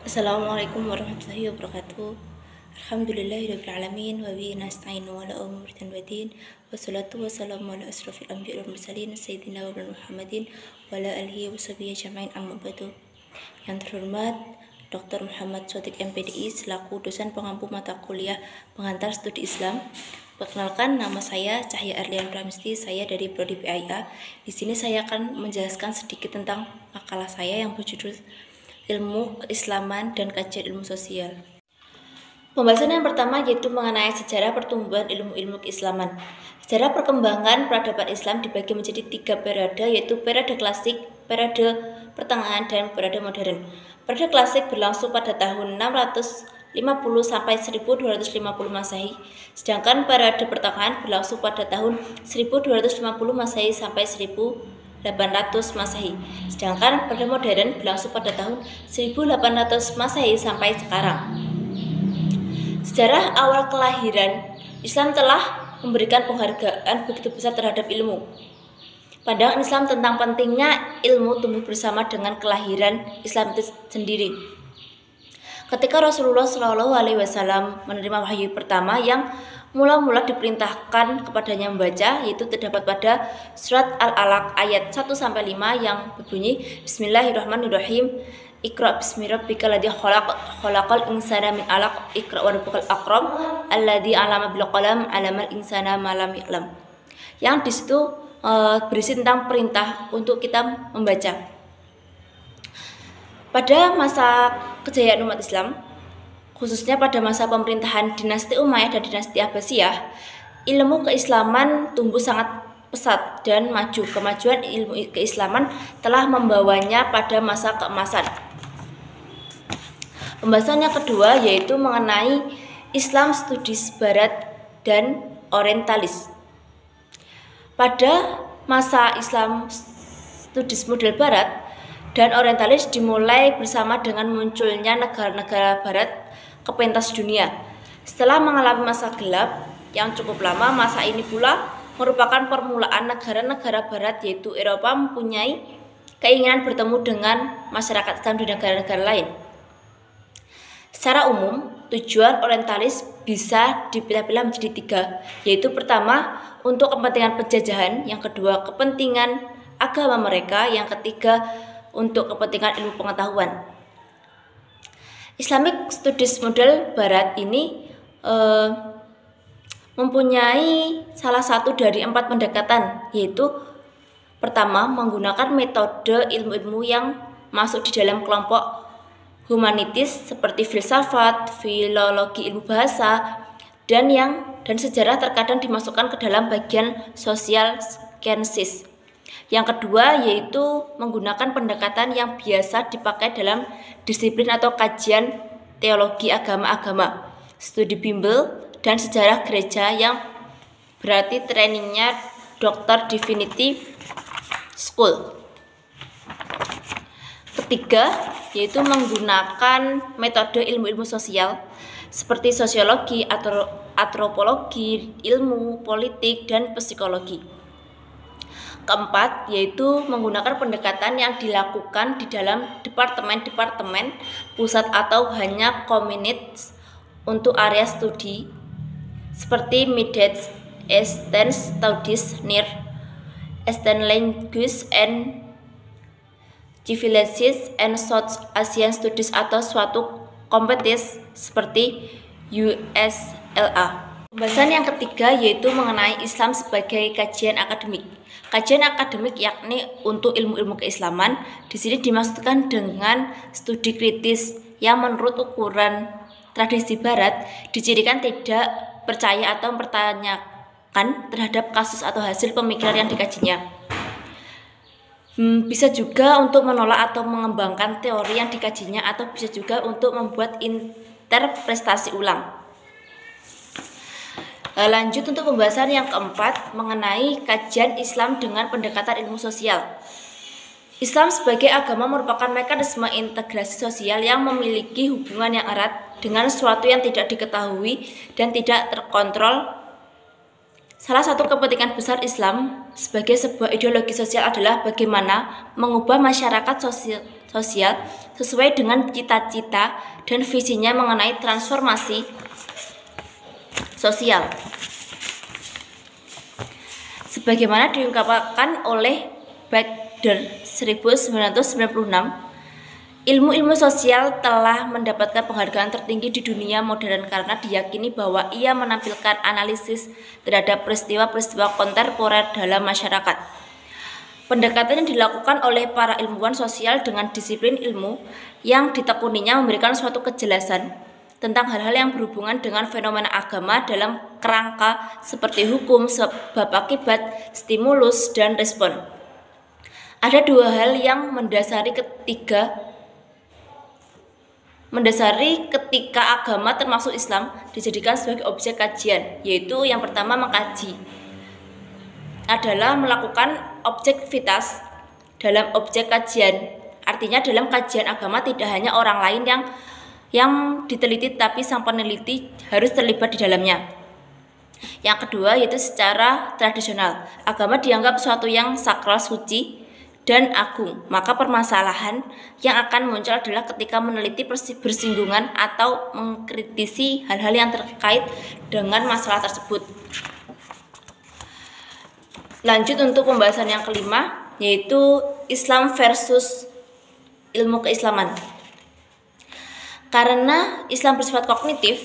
Assalamualaikum warahmatullahi wabarakatuh. Alhamdulillahirabbil alamin wa bihi nasta'inu ala umuri dunya waddin. Wassalatu wassalamu ala asrofil anbiya'i wal mursalin sayyidina wa Muhammadin wa ala alihi wa sahbihi ajma'in amma ba'du. Yang terhormat Dr. Muhammad Shodiq MPDI selaku dosen pengampu mata kuliah pengantar studi Islam. Perkenalkan, nama saya Cahya Arlian Pramesti, saya dari Prodi PAIA. Di sini saya akan menjelaskan sedikit tentang makalah saya yang berjudul Ilmu Keislaman dan Kajian Ilmu Sosial. Pembahasan yang pertama yaitu mengenai sejarah pertumbuhan ilmu-ilmu keislaman. Sejarah perkembangan peradaban Islam dibagi menjadi 3 periode, yaitu periode klasik, periode pertengahan, dan periode modern. Periode klasik berlangsung pada tahun 650 sampai 1250 Masehi, sedangkan periode pertengahan berlangsung pada tahun 1250 Masehi sampai 1800 Masehi. Sedangkan periode modern berlangsung pada tahun 1800 Masehi sampai sekarang. Sejarah awal kelahiran Islam telah memberikan penghargaan begitu besar terhadap ilmu. Pandangan Islam tentang pentingnya ilmu tumbuh bersama dengan kelahiran Islam itu sendiri. Ketika Rasulullah SAW menerima wahyu pertama yang mula-mula diperintahkan kepadanya membaca, yaitu terdapat pada surat Al-Alaq ayat 1-5 yang berbunyi Bismillahirrahmanirrahim. Iqra bismi rabbikal ladzi khalaq, khalaqal insana min 'alaq, iqra wa rabbukal akram, alladzi 'allama bil qalam, 'allamal insana ma lam ya'lam. Yang di situ berisi tentang perintah untuk kita membaca. Pada masa kejayaan umat Islam, khususnya pada masa pemerintahan dinasti Umayyah dan dinasti Abbasiyah, ilmu keislaman tumbuh sangat pesat dan maju. Kemajuan ilmu keislaman telah membawanya pada masa keemasan. Pembahasan yang kedua yaitu mengenai Islam Studis Barat dan Orientalis. Pada masa Islam Studis model Barat dan Orientalis dimulai bersama dengan munculnya negara-negara Barat ke pentas dunia. Setelah mengalami masa gelap yang cukup lama, masa ini pula merupakan permulaan negara-negara Barat yaitu Eropa mempunyai keinginan bertemu dengan masyarakat Islam di negara-negara lain. Secara umum, tujuan orientalis bisa dipilah-pilah menjadi 3, yaitu pertama, untuk kepentingan penjajahan, yang kedua, kepentingan agama mereka, yang ketiga, untuk kepentingan ilmu pengetahuan. Islamic Studies model Barat ini mempunyai salah satu dari 4 pendekatan, yaitu pertama, menggunakan metode ilmu-ilmu yang masuk di dalam kelompok humanitis seperti filsafat, filologi ilmu bahasa, dan sejarah terkadang dimasukkan ke dalam bagian social sciences. Yang kedua yaitu menggunakan pendekatan yang biasa dipakai dalam disiplin atau kajian teologi agama-agama, studi Bimbel, dan sejarah gereja yang berarti trainingnya Doctor Divinity School. Ketiga, yaitu menggunakan metode ilmu-ilmu sosial seperti sosiologi, antropologi, ilmu politik, dan psikologi. Keempat, yaitu menggunakan pendekatan yang dilakukan di dalam departemen-departemen pusat atau hanya communities untuk area studi seperti Middle Eastern Studies, Near Eastern Languages and Civilizations and South Asian Studies atau suatu kompetensi seperti USLA. Pembahasan yang ketiga yaitu mengenai Islam sebagai kajian akademik. Kajian akademik yakni untuk ilmu-ilmu keislaman. Di sini dimaksudkan dengan studi kritis yang menurut ukuran tradisi Barat dicirikan tidak percaya atau mempertanyakan terhadap kasus atau hasil pemikiran yang dikajinya. Bisa juga untuk menolak atau mengembangkan teori yang dikajinya, atau bisa juga untuk membuat interpretasi ulang. Lanjut untuk pembahasan yang keempat mengenai kajian Islam dengan pendekatan ilmu sosial. Islam sebagai agama merupakan mekanisme integrasi sosial yang memiliki hubungan yang erat dengan sesuatu yang tidak diketahui dan tidak terkontrol Salah satu kepentingan besar Islam sebagai sebuah ideologi sosial adalah bagaimana mengubah masyarakat sosial sesuai dengan cita-cita dan visinya mengenai transformasi sosial. Sebagaimana diungkapkan oleh Baader 1996, ilmu-ilmu sosial telah mendapatkan penghargaan tertinggi di dunia modern karena diyakini bahwa ia menampilkan analisis terhadap peristiwa-peristiwa kontemporer dalam masyarakat. Pendekatan yang dilakukan oleh para ilmuwan sosial dengan disiplin ilmu yang ditekuninya memberikan suatu kejelasan tentang hal-hal yang berhubungan dengan fenomena agama dalam kerangka seperti hukum, sebab akibat, stimulus, dan respon. Ada dua hal yang mendasari ketika agama termasuk Islam dijadikan sebagai objek kajian, yaitu yang pertama mengkaji adalah melakukan objektivitas dalam objek kajian. Artinya dalam kajian agama tidak hanya orang lain yang diteliti, tapi sang peneliti harus terlibat di dalamnya. Yang kedua yaitu secara tradisional. Agama dianggap suatu yang sakral, suci, dan agung. Maka permasalahan yang akan muncul adalah ketika meneliti bersinggungan atau mengkritisi hal-hal yang terkait dengan masalah tersebut. Lanjut untuk pembahasan yang kelima, yaitu Islam versus ilmu keislaman. Karena Islam bersifat kognitif,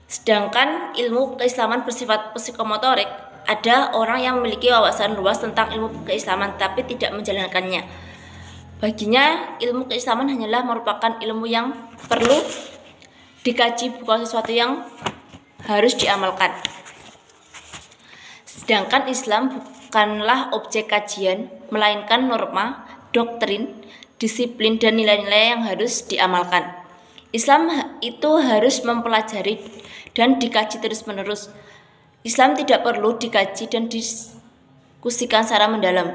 sedangkan ilmu keislaman bersifat psikomotorik, ada orang yang memiliki wawasan luas tentang ilmu keislaman tapi tidak menjalankannya. Baginya, ilmu keislaman hanyalah merupakan ilmu yang perlu dikaji, bukan sesuatu yang harus diamalkan. Sedangkan Islam bukanlah objek kajian, melainkan norma, doktrin, disiplin, dan nilai-nilai yang harus diamalkan. Islam itu harus mempelajari dan dikaji terus-menerus. Islam tidak perlu dikaji dan diskusikan secara mendalam.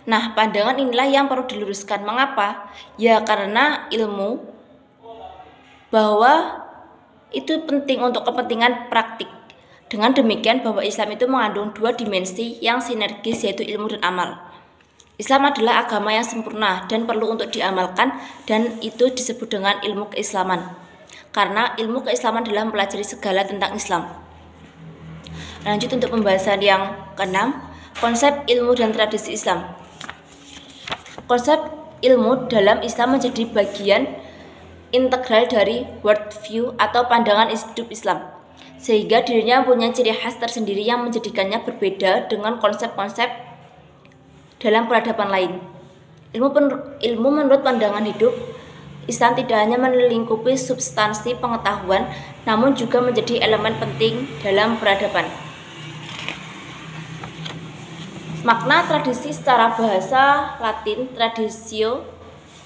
Nah, pandangan inilah yang perlu diluruskan. Mengapa? Ya karena ilmu bahwa itu penting untuk kepentingan praktik. Dengan demikian bahwa Islam itu mengandung dua dimensi yang sinergis, yaitu ilmu dan amal. Islam adalah agama yang sempurna dan perlu untuk diamalkan, dan itu disebut dengan ilmu keislaman. Karena ilmu keislaman adalah mempelajari segala tentang Islam. Lanjut untuk pembahasan yang keenam, konsep ilmu dan tradisi Islam. Konsep ilmu dalam Islam menjadi bagian integral dari worldview atau pandangan hidup Islam, sehingga dirinya mempunyai ciri khas tersendiri yang menjadikannya berbeda dengan konsep-konsep dalam peradaban lain. Ilmu menurut pandangan hidup Islam tidak hanya melingkupi substansi pengetahuan, namun juga menjadi elemen penting dalam peradaban. Makna tradisi secara bahasa Latin traditio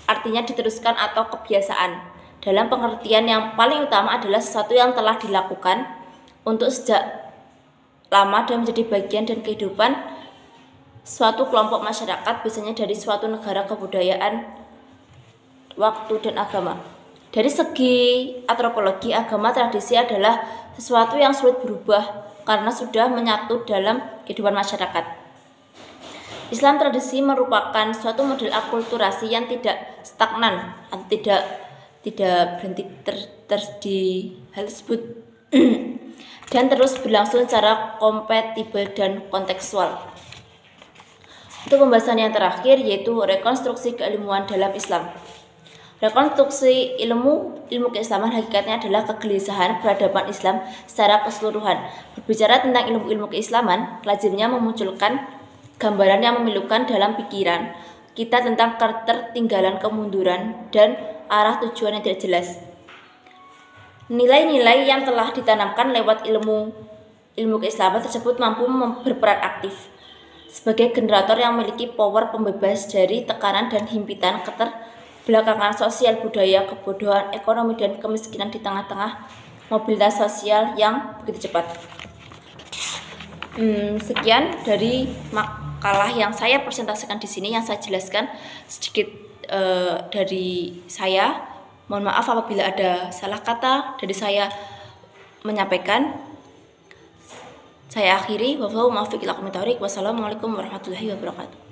artinya diteruskan atau kebiasaan. Dalam pengertian yang paling utama adalah sesuatu yang telah dilakukan untuk sejak lama dan menjadi bagian dan kehidupan suatu kelompok masyarakat, biasanya dari suatu negara, kebudayaan, waktu, dan agama. Dari segi antropologi, agama tradisi adalah sesuatu yang sulit berubah karena sudah menyatu dalam kehidupan masyarakat. Islam tradisi merupakan suatu model akulturasi yang tidak stagnan, tidak berhenti di hal tersebut dan terus berlangsung secara kompatibel dan kontekstual. Untuk pembahasan yang terakhir yaitu rekonstruksi keilmuan dalam Islam. Rekonstruksi ilmu keislaman hakikatnya adalah kegelisahan peradaban Islam secara keseluruhan. Berbicara tentang ilmu keislaman, lazimnya memunculkan gambaran yang memilukan dalam pikiran kita tentang ketertinggalan, kemunduran, dan arah tujuan yang tidak jelas. Nilai-nilai yang telah ditanamkan lewat ilmu keislaman tersebut mampu berperan aktif sebagai generator yang memiliki power pembebas dari tekanan dan himpitan keterbelakangan sosial, budaya, kebodohan, ekonomi, dan kemiskinan di tengah-tengah mobilitas sosial yang begitu cepat. Sekian dari makalah yang saya presentasikan di sini, yang saya jelaskan sedikit dari saya. Mohon maaf apabila ada salah kata dari saya menyampaikan. Saya akhiri, wassalamualaikum warahmatullahi wabarakatuh.